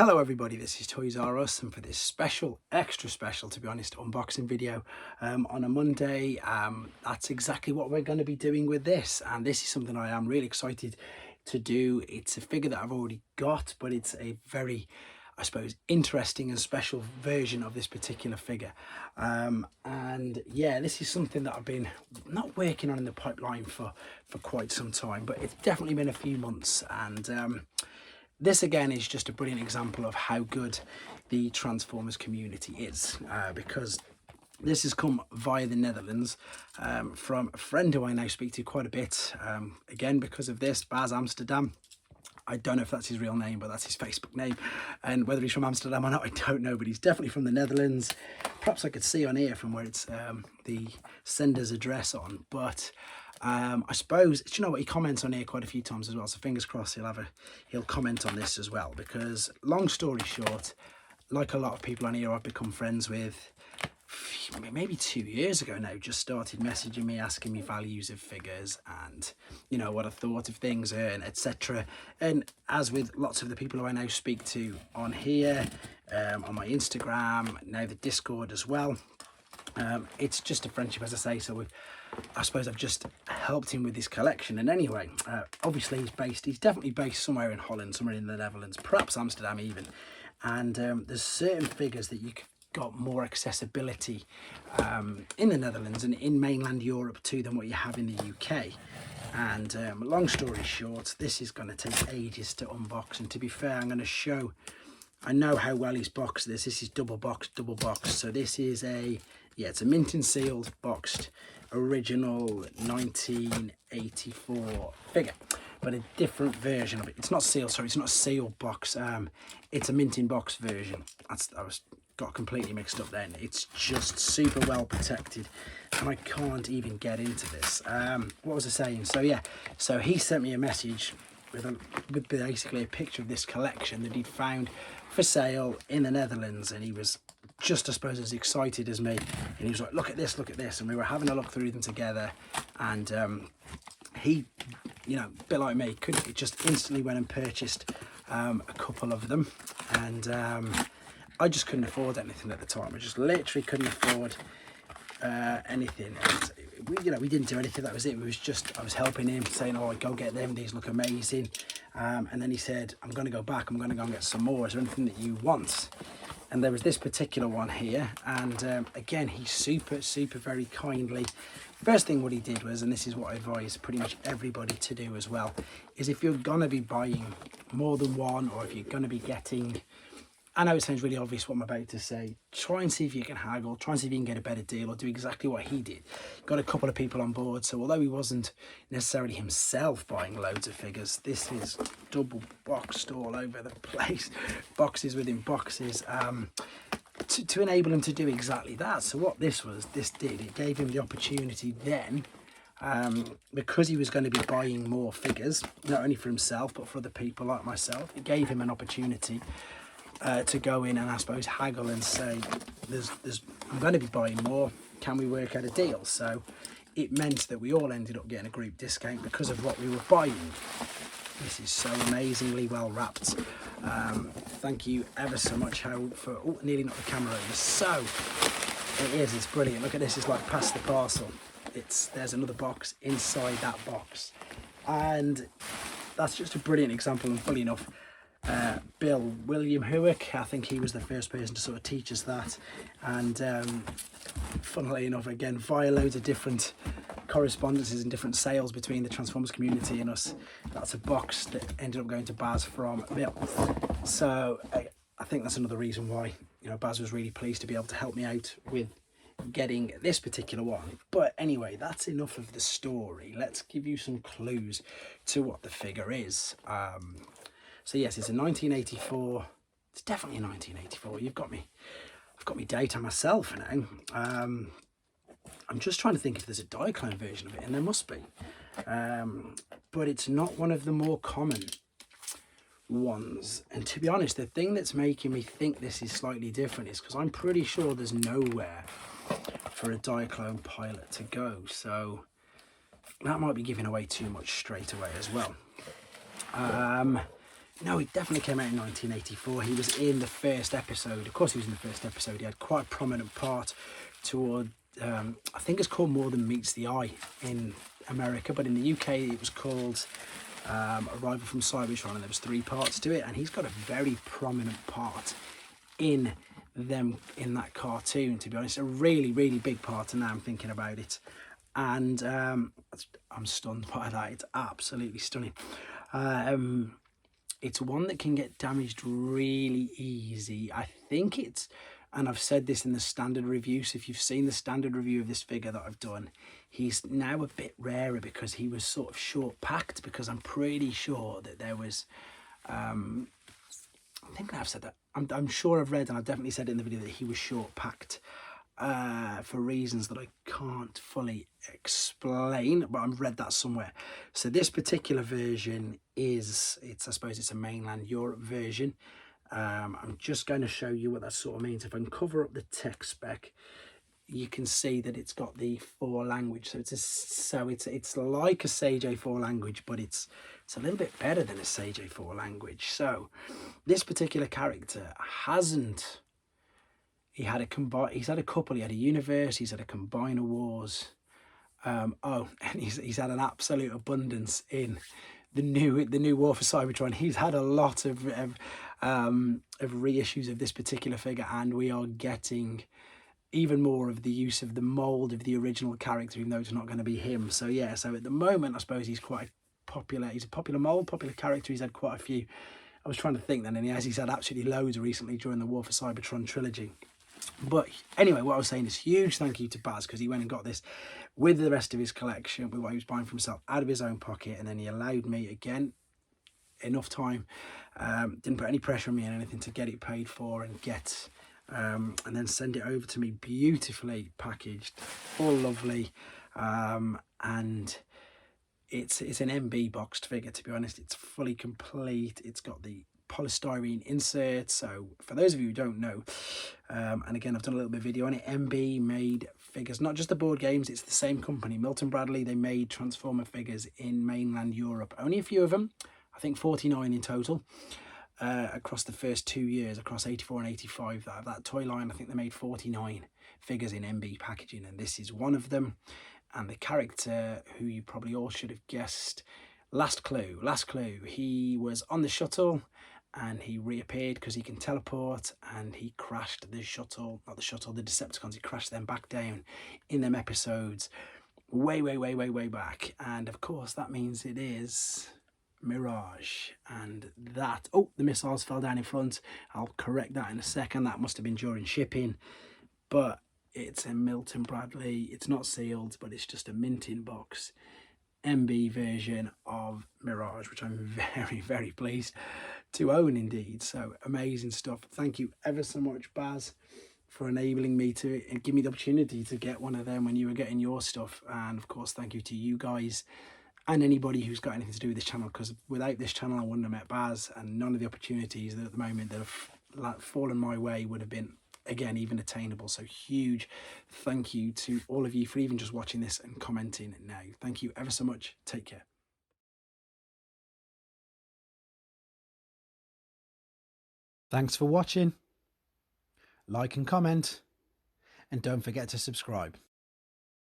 Hello everybody, this is Toys R Us, and for this special, extra special to be honest, unboxing video on a Monday, that's exactly what we're going to be doing with this. And this is something I am really excited to do. It's a figure that I've already got, but it's a very, I suppose, interesting and special version of this particular figure. And yeah, this is something that I've been not working on in the pipeline for quite some time, but it's definitely been a few months. And this again is just a brilliant example of how good the Transformers community is, because this has come via the Netherlands from a friend who I now speak to quite a bit, again because of this, Baz Amsterdam. I don't know if that's his real name, but that's his Facebook name, and whether he's from Amsterdam or not, I don't know, but he's definitely from the Netherlands. Perhaps I could see on here from where it's the sender's address on, but I suppose, do you know what, he comments on here quite a few times as well, so fingers crossed he'll comment on this as well, because long story short, like a lot of people on here I've become friends with maybe 2 years ago now, just started messaging me, asking me values of figures and, you know, what I thought of things and etc. And as with lots of the people who I now speak to on here, on my Instagram, now the Discord as well, it's just a friendship, as I say. So I suppose I've just helped him with his collection. And anyway, obviously he's definitely based somewhere in Holland, somewhere in the Netherlands, perhaps Amsterdam even. And there's certain figures that you got more accessibility in the Netherlands and in mainland Europe too than what you have in the UK. And long story short, this is going to take ages to unbox, and to be fair, I'm going to show, I know how well he's boxed this. This is double boxed. So this is it's a mint and sealed boxed original 1984 figure, but a different version of it. It's not sealed, sorry, it's not a sealed box. It's a mint in box version. Got completely mixed up then. It's just super well protected, and I can't even get into this. What was I saying? So yeah, so he sent me a message with basically a picture of this collection that he'd found for sale in the Netherlands, and he was just, I suppose, as excited as me, and he was like, look at this, and we were having a look through them together, and he, you know, a bit like me, just instantly went and purchased a couple of them. And I just couldn't afford anything at the time. I just literally couldn't afford anything. And we didn't do anything. That was it. It was just, I was helping him, saying, oh, go get them, these look amazing. And then he said, I'm going to go back, I'm going to go and get some more. Is there anything that you want? And there was this particular one here, and again, he super very kindly, first thing what he did was, and this is what I advise pretty much everybody to do as well, is if you're gonna be buying more than one, or if you're gonna be getting, I know it sounds really obvious what I'm about to say, try and see if you can haggle, try and see if you can get a better deal, or do exactly what he did. Got a couple of people on board, so although he wasn't necessarily himself buying loads of figures, this is double boxed all over the place, boxes within boxes, to enable him to do exactly that. So what this did, it gave him the opportunity then, because he was going to be buying more figures, not only for himself, but for other people like myself, it gave him an opportunity to go in and, I suppose, haggle and say, I'm going to be buying more, can we work out a deal? So it meant that we all ended up getting a group discount because of what we were buying. This is so amazingly well wrapped. Thank you ever so much, Harold, for nearly knocked the camera over. So it's brilliant. Look at this, it's like past the parcel. There's another box inside that box, and that's just a brilliant example. And funny enough, William Hewick, I think he was the first person to sort of teach us that. And funnily enough, again, via loads of different correspondences and different sales between the Transformers community and us, that's a box that ended up going to Baz from Bill. So I think that's another reason why, you know, Baz was really pleased to be able to help me out with getting this particular one. But anyway, that's enough of the story. Let's give you some clues to what the figure is. So yes, it's a 1984. It's definitely a 1984. I've got me date on myself now. I'm just trying to think if there's a Diaclone version of it, and there must be. But it's not one of the more common ones. And to be honest, the thing that's making me think this is slightly different is because I'm pretty sure there's nowhere for a Diaclone pilot to go. So that might be giving away too much straight away as well. No, it definitely came out in 1984. He was in the first episode. Of course, he was in the first episode. He had quite a prominent part toward, I think it's called More Than Meets the Eye in America, but in the UK it was called Arrival from Cybertron, and there was 3 parts to it, and he's got a very prominent part in that cartoon, to be honest. A really, really big part, and now I'm thinking about it. And I'm stunned by that. It's absolutely stunning. It's one that can get damaged really easy. I think it's, and I've said this in the standard review, so if you've seen the standard review of this figure that I've done, he's now a bit rarer because he was sort of short packed, because I'm pretty sure that there was, I think I've said that, I'm sure I've read, and I've definitely said it in the video, that he was short packed for reasons that I can't fully explain, but I've read that somewhere. So this particular version is, I suppose it's a mainland Europe version. I'm just going to show you what that sort of means. If I can cover up the tech spec, you can see that it's got the 4 language. So it's like a Sage A4 language, but it's a little bit better than a Sage A4 language. So this particular character hasn't. He's had a couple. He had a Universe. He's had a Combiner Wars. And he's had an absolute abundance in the new War for Cybertron. He's had a lot of reissues of this particular figure, and we are getting even more of the use of the mold of the original character, even though it's not going to be him. So yeah, so at the moment, I suppose he's quite popular. He's a popular mold, popular character. He's had quite a few. I was trying to think then, and he's had absolutely loads recently during the War for Cybertron trilogy. But anyway, what I was saying is huge thank you to Baz, because he went and got this with the rest of his collection, with what he was buying for himself out of his own pocket, and then he allowed me, again, enough time, didn't put any pressure on me and anything, to get it paid for and get and then send it over to me beautifully packaged, all lovely, and it's an MB boxed figure, to be honest. It's fully complete. It's got the polystyrene insert. So for those of you who don't know, and again, I've done a little bit of video on it, MB made figures, not just the board games, it's the same company, Milton Bradley. They made Transformer figures in mainland Europe, only a few of them, I think 49 in total, across the first 2 years, across 84 and 85 of that toy line. I think they made 49 figures in MB packaging, and this is one of them. And the character, who you probably all should have guessed, Last Clue, he was on the shuttle and he reappeared because he can teleport, and he crashed the shuttle, not the shuttle, the Decepticons, he crashed them back down in them episodes way back. And of course that means it is Mirage, and that, oh, the missiles fell down in front. I'll correct that in a second. That must have been during shipping, but it's a Milton Bradley. It's not sealed, but it's just a mint-in box MB version of Mirage, which I'm very pleased to own indeed. So amazing stuff. Thank you ever so much, Baz, for enabling me to give me the opportunity to get one of them when you were getting your stuff. And of course, thank you to you guys and anybody who's got anything to do with this channel, because without this channel I wouldn't have met Baz, and none of the opportunities that at the moment that have fallen my way would have been, again, even attainable. So huge thank you to all of you for even just watching this and commenting now. Thank you ever so much. Take care. Thanks for watching. Like and comment, and don't forget to subscribe.